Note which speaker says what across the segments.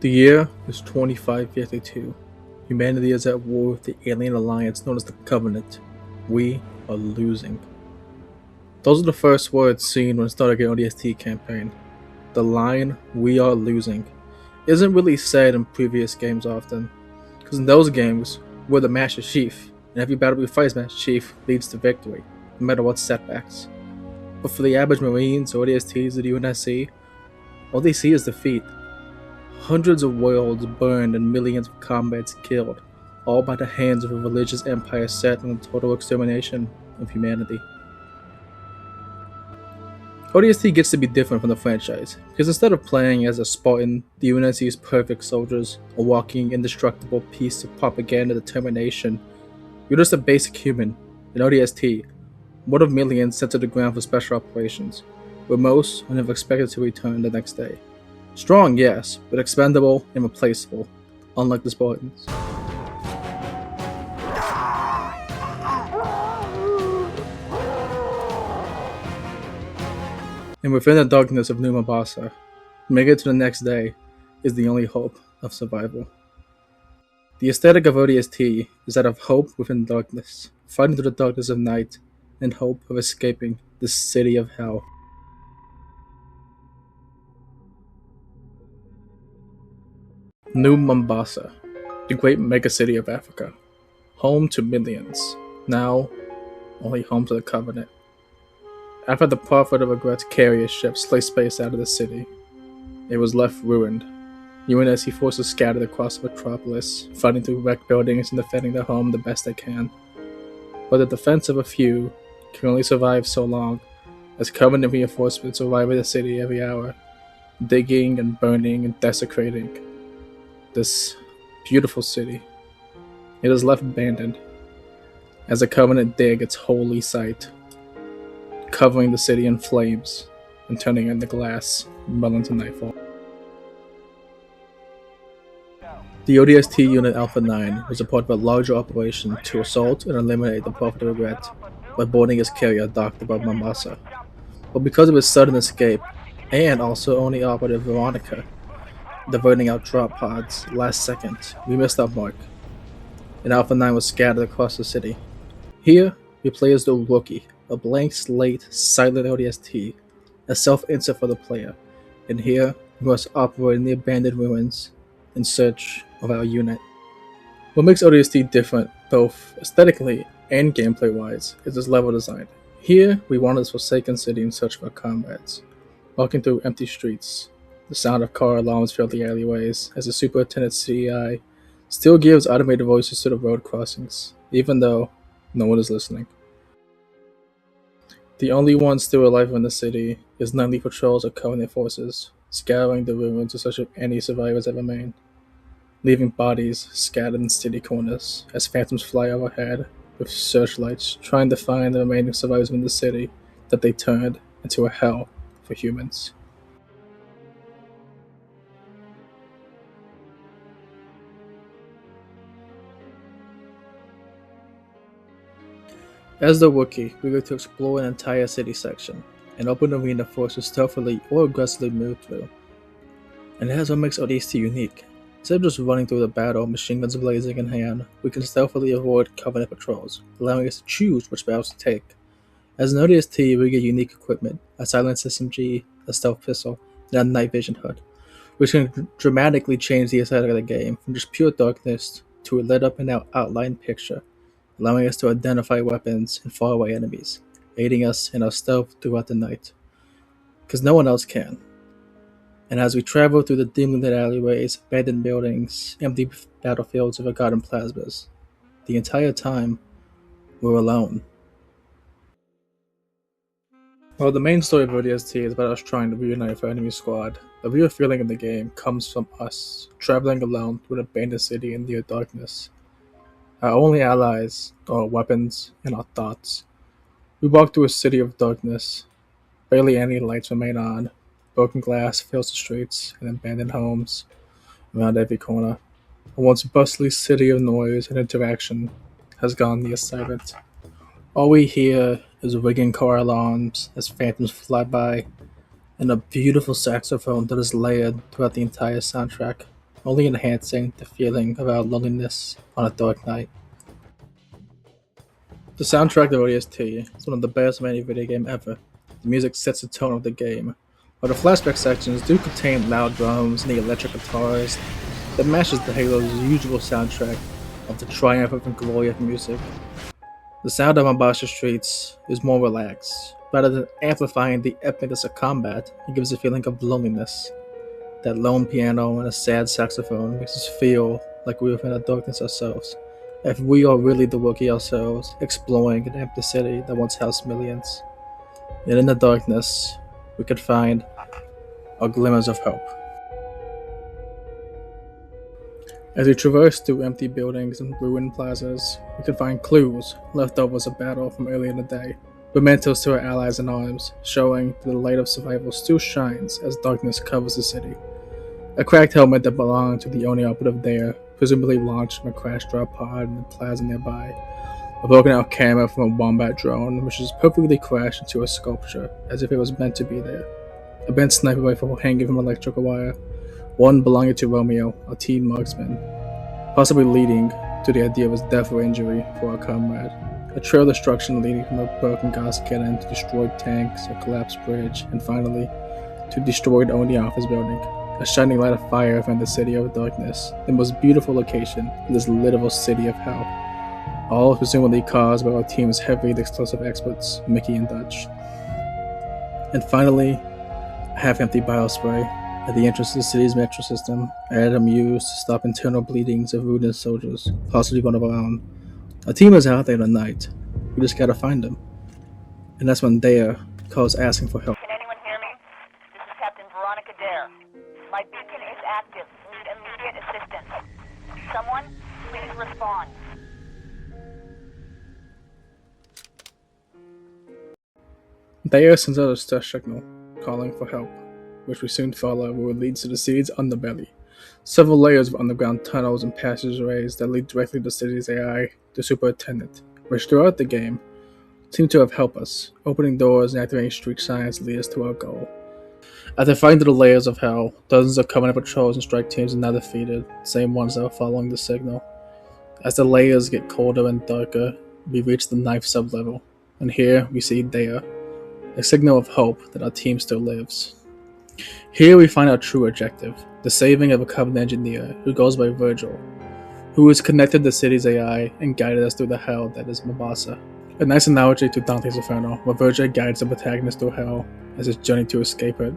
Speaker 1: The year is 2552. Humanity is at war with the alien alliance known as the Covenant. We are losing. Those are the first words seen when starting an ODST campaign. The line, "we are losing," isn't really said in previous games often, because in those games, we're the Master Chief, and every battle we fight as Master Chief leads to victory, no matter what setbacks. But for the average Marines, ODSTs, or the UNSC, all they see is defeat. Hundreds of worlds burned and millions of comrades killed, all by the hands of a religious empire set on the total extermination of humanity. ODST gets to be different from the franchise, because instead of playing as a Spartan, the UNSC's perfect soldiers, a walking, indestructible piece of propaganda determination, you're just a basic human, an ODST, one of millions sent to the ground for special operations, where most are never expected to return the next day. Strong, yes, but expendable and replaceable, unlike the Spartans. And within the darkness of New Mombasa, making it to the next day is the only hope of survival. The aesthetic of ODST is that of hope within darkness, fighting through the darkness of night, and hope of escaping the city of hell. New Mombasa, the great megacity of Africa, home to millions, now only home to the Covenant. After the Prophet of Regret's carrier ship sliced space out of the city, it was left ruined. UNSC forces scattered across the metropolis, fighting through wrecked buildings and defending their home the best they can. But the defense of a few can only survive so long, as Covenant reinforcements arrive at the city every hour, digging and burning and desecrating this beautiful city. It is left abandoned, as the Covenant dig its holy site, covering the city in flames and turning it into glass well into nightfall. The ODST Unit Alpha 9 was a part of a larger operation to assault and eliminate the Prophet of Regret by boarding his carrier docked above Mombasa. But because of his sudden escape, and also only operative Veronica diverting out drop pods last second, we missed our mark, and Alpha 9 was scattered across the city. Here, we play as the Rookie, a blank slate, silent ODST, a self-insert for the player, and here we must operate in the abandoned ruins in search of our unit. What makes ODST different, both aesthetically and gameplay-wise, is its level design. Here, we wander this forsaken city in search of our comrades, walking through empty streets. The sound of car alarms fill the alleyways as the Superintendent CEI still gives automated voices to the road crossings, even though no one is listening. The only one still alive in the city is nightly patrols of Covenant forces, scouring the ruins in search of any survivors that remain, leaving bodies scattered in city corners as phantoms fly overhead with searchlights trying to find the remaining survivors in the city that they turned into a hell for humans. As the Wookiee, we get to explore an entire city section, an open arena for us to stealthily or aggressively move through. And that's what makes ODST unique. Instead of just running through the battle, machine guns blazing in hand, we can stealthily avoid Covenant patrols, allowing us to choose which battles to take. As an ODST, we get unique equipment, a silenced SMG, a stealth pistol, and a night vision hood, which can dramatically change the aesthetic of the game from just pure darkness to a lit up and outlined picture, allowing us to identify weapons and faraway enemies, aiding us in our stealth throughout the night, because no one else can. And as we travel through the dimly lit alleyways, abandoned buildings, empty battlefields of forgotten plasmas, the entire time, we're alone. While the main story of ODST is about us trying to reunite with our enemy squad, the real feeling of the game comes from us, traveling alone through an abandoned city in near darkness. Our only allies are our weapons and our thoughts. We walk through a city of darkness. Barely any lights remain on. Broken glass fills the streets and abandoned homes around every corner. A once bustling city of noise and interaction has gone near silent. All we hear is ringing car alarms as phantoms fly by, and a beautiful saxophone that is layered throughout the entire soundtrack. only enhancing the feeling of our loneliness on a dark night. The soundtrack of ODST is one of the best of any video game ever. The music sets the tone of the game, while the flashback sections do contain loud drums and the electric guitars that matches the Halo's usual soundtrack of the triumph and glory of music. The sound of Mombasa streets is more relaxed. Rather than amplifying the epicness of combat, it gives a feeling of loneliness. That lone piano and a sad saxophone makes us feel like we are in the darkness ourselves. If we are really the rookie ourselves, exploring an empty city that once housed millions. And in the darkness, we could find our glimmers of hope. As we traverse through empty buildings and ruined plazas, we can find clues, leftovers of battle from earlier in the day, mementos to our allies in arms, showing that the light of survival still shines as darkness covers the city. A cracked helmet that belonged to the only operative there, presumably launched from a crash drop pod in the plaza nearby. A broken out camera from a Wombat drone, which is perfectly crashed into a sculpture, as if it was meant to be there. A bent sniper rifle hanging from electrical wire, one belonging to Romeo, a teen marksman, possibly leading to the idea of his death or injury for our comrade. A trail of destruction leading from a broken gas cannon to destroyed tanks, a collapsed bridge, and finally, to a destroyed only office building. A shining light of fire from the city of darkness, the most beautiful location in this literal city of hell. All presumably caused by our team's heavy explosive experts, Mickey and Dutch. And finally, a half-empty biospray at the entrance to the city's metro system, an item used to stop internal bleedings of wounded soldiers, possibly one of our own. Our team is out there tonight. We just gotta find them. And that's when Dare calls asking for help.
Speaker 2: Can anyone hear me? This is Captain Veronica Dare. My beacon is active. Need immediate assistance. Someone, please respond.
Speaker 1: Dare sends out a distress signal, calling for help, which we soon follow where it leads to the city's underbelly. Several layers of underground tunnels and passageways that lead directly to the city's AI, the Superintendent, which throughout the game seem to have helped us, opening doors and activating street signs to lead us to our goal. After fighting through the layers of hell, dozens of Covenant patrols and strike teams are now defeated, the same ones that were following the signal. As the layers get colder and darker, we reach the 9th sub-level, and here we see Dea, a signal of hope that our team still lives. Here we find our true objective, the saving of a Covenant engineer who goes by Virgil, who has connected the city's AI and guided us through the hell that is Mombasa. A nice analogy to Dante's Inferno, where Virgil guides the protagonist through hell as his journey to escape it.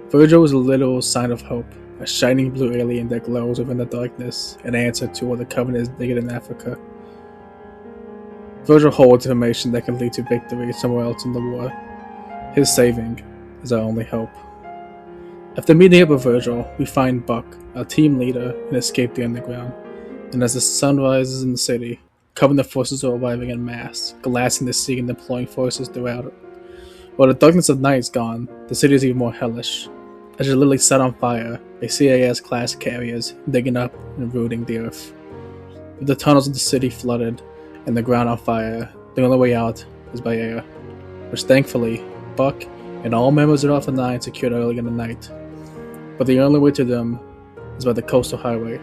Speaker 1: Virgil is a literal sign of hope, a shining blue alien that glows within the darkness, an answer to what the Covenant is digging in Africa. Virgil holds information that can lead to victory somewhere else in the war. His saving is our only hope. After meeting up with Virgil, we find Buck, our team leader, and escape the underground. And as the sun rises in the city, Covenant forces are arriving en masse, glassing the sea and deploying forces throughout it. While the darkness of night is gone, the city is even more hellish. As it's literally set on fire by CAS-class carriers digging up and rooting the earth. With the tunnels of the city flooded and the ground on fire, the only way out is by air, which thankfully, Buck and all members of Alpha 9 secured early in the night. But the only way to them is by the coastal highway.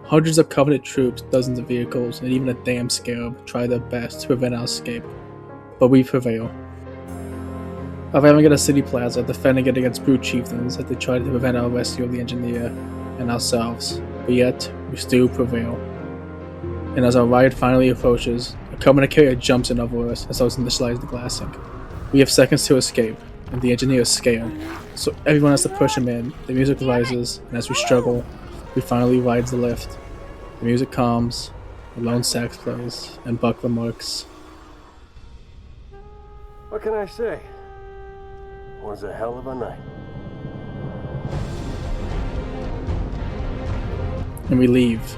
Speaker 1: Hundreds of Covenant troops, dozens of vehicles, and even a damn Scarab try their best to prevent our escape. But we prevail. Arriving at a city plaza, defending it against brute chieftains as they try to prevent our rescue of the engineer and ourselves, but yet we still prevail. And as our ride finally approaches, a Covenant carrier jumps in over us as those initialize the glassing. We have seconds to escape, and the engineer is scared, so everyone has to push him in. The music rises, and as we struggle, we finally ride the lift. The music calms, a lone sax plays, and Buck remarks,
Speaker 3: "What can I say? Was a hell of a night."
Speaker 1: And we leave.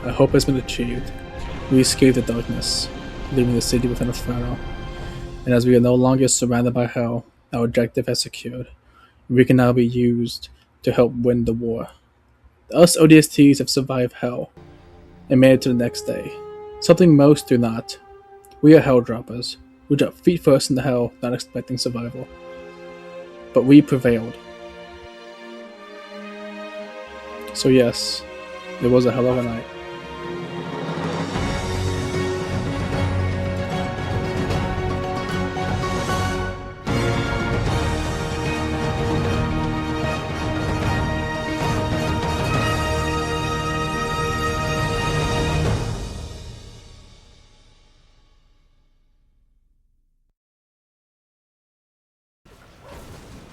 Speaker 1: Our hope has been achieved. We escape the darkness, leaving the city with an inferno. And as we are no longer surrounded by hell, our objective has secured. We can now be used to help win the war. Us ODSTs have survived hell and made it to the next day. Something most do not. We are hell droppers. We drop feet first into hell, not expecting survival. But we prevailed. So yes, it was a hell of a night.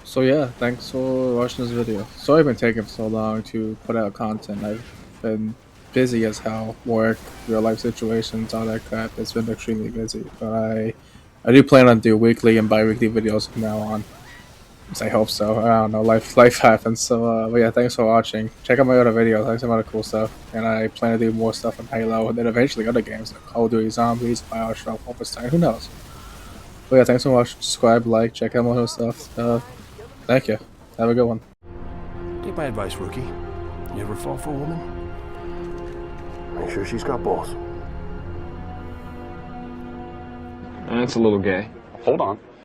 Speaker 1: So yeah, thanks for watching this video. Sorry I've been taking so long to put out content. I've been busy as hell. Work, real life situations, all that crap. It's been extremely busy. But I do plan on doing weekly and bi-weekly videos from now on. At least I hope so. I don't know. Life happens. So but yeah, thanks for watching. Check out my other videos. I have some other cool stuff. And I plan to do more stuff on Halo and then eventually other games like Call of Duty Zombies, Bioshock, Wolfenstein, who knows. But yeah, thanks so much. Subscribe, like, check out more of stuff. Thank you. Have a good one.
Speaker 3: Take my advice, rookie. You ever fall for a woman? Make sure she's got balls.
Speaker 4: That's a little gay.
Speaker 5: Hold on.